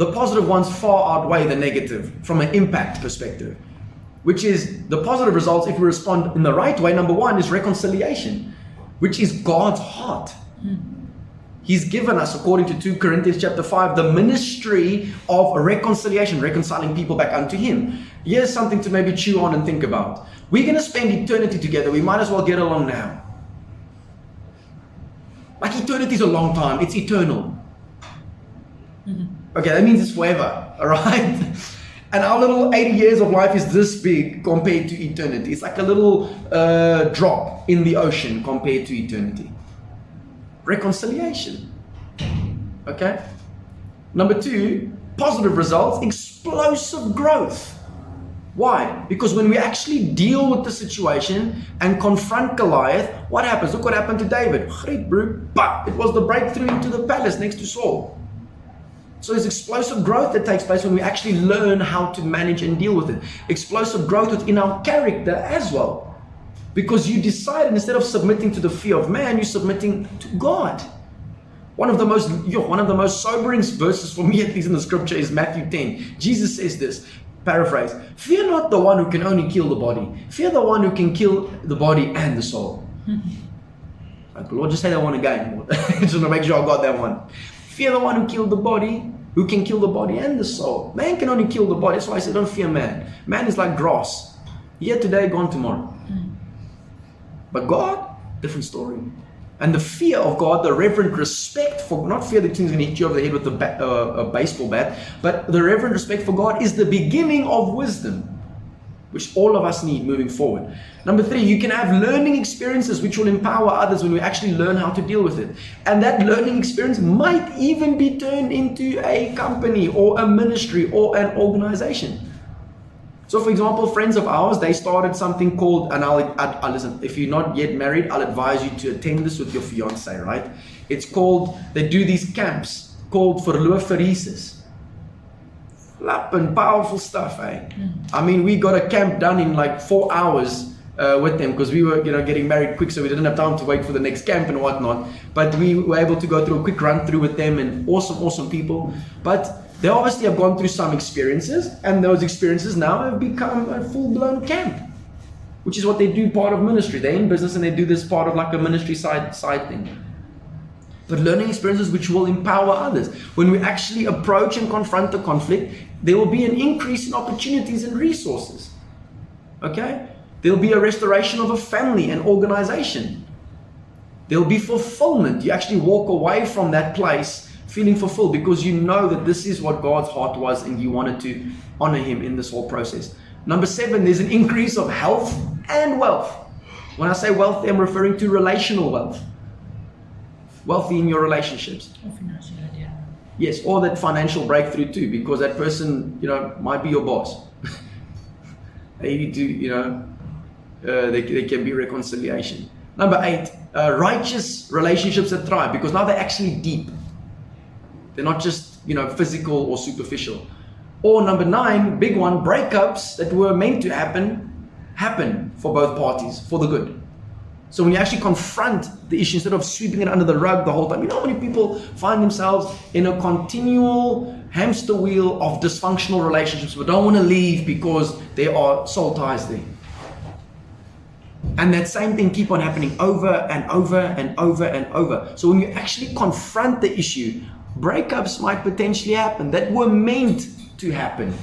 the positive ones far outweigh the negative from an impact perspective, which is the positive results if we respond in the right way. Number one is reconciliation, which is God's heart. He's given us, according to 2 Corinthians chapter 5, the ministry of reconciliation, reconciling people back unto Him. Here's something to maybe chew on and think about. We're going to spend eternity together. We might as well get along now. Like eternity is a long time. It's eternal. Okay, that means it's forever. All right? And our little 80 years of life is this big compared to eternity. It's like a little drop in the ocean compared to eternity. Reconciliation. Okay? Number two, positive results, explosive growth. Why? Because when we actually deal with the situation and confront Goliath, what happens? Look what happened to David. Great, bro. Bah! It was the breakthrough into the palace next to Saul. So there's explosive growth that takes place when we actually learn how to manage and deal with it. Explosive growth within our character as well. Because you decided, instead of submitting to the fear of man, you're submitting to God. One of the most sobering verses for me, at least in the scripture, is Matthew 10. Jesus says this, paraphrase, "Fear not the one who can only kill the body. Fear the one who can kill the body and the soul." Like, Lord, just say that one again. Just want to make sure I got that one. Fear the one who killed the body, who can kill the body and the soul. Man can only kill the body. That's why I said don't fear man. Man is like grass. Here today, gone tomorrow. But God, different story. And the fear of God, the reverent respect for, not fear that He's going to hit you over the head with a baseball bat, but the reverent respect for God is the beginning of wisdom, which all of us need moving forward. Number three, you can have learning experiences which will empower others when we actually learn how to deal with it. And that learning experience might even be turned into a company or a ministry or an organization. So for example, friends of ours, they started something called, and I'll listen, if you're not yet married, I'll advise you to attend this with your fiance, right? It's called, they do these camps called verloofreizes. And powerful stuff, eh? I mean, we got a camp done in like 4 hours with them because we were, getting married quick, so we didn't have time to wait for the next camp and whatnot. But we were able to go through a quick run through with them, and awesome people. But they obviously have gone through some experiences, and those experiences now have become a full-blown camp, which is what they do, part of ministry. They're in business and they do this part of like a ministry side thing. But learning experiences which will empower others. When we actually approach and confront the conflict, there will be an increase in opportunities and resources. Okay? There'll be a restoration of a family and organization. There'll be fulfillment. You actually walk away from that place feeling fulfilled because you know that this is what God's heart was and you wanted to honor Him in this whole process. Number 7, there's an increase of health and wealth. When I say wealth, I'm referring to relational wealth. Wealthy in your relationships. Or financial, yeah. Yes, or that financial breakthrough too, because that person, might be your boss. They need to, there can be reconciliation. Number 8, righteous relationships that thrive, because now they're actually deep. They're not just, physical or superficial. Or number 9, big one, breakups that were meant to happen for both parties, for the good. So when you actually confront the issue, instead of sweeping it under the rug the whole time, how many people find themselves in a continual hamster wheel of dysfunctional relationships but don't want to leave because there are soul ties there. And that same thing keep on happening over and over and over and over. So when you actually confront the issue, breakups might potentially happen that were meant to happen.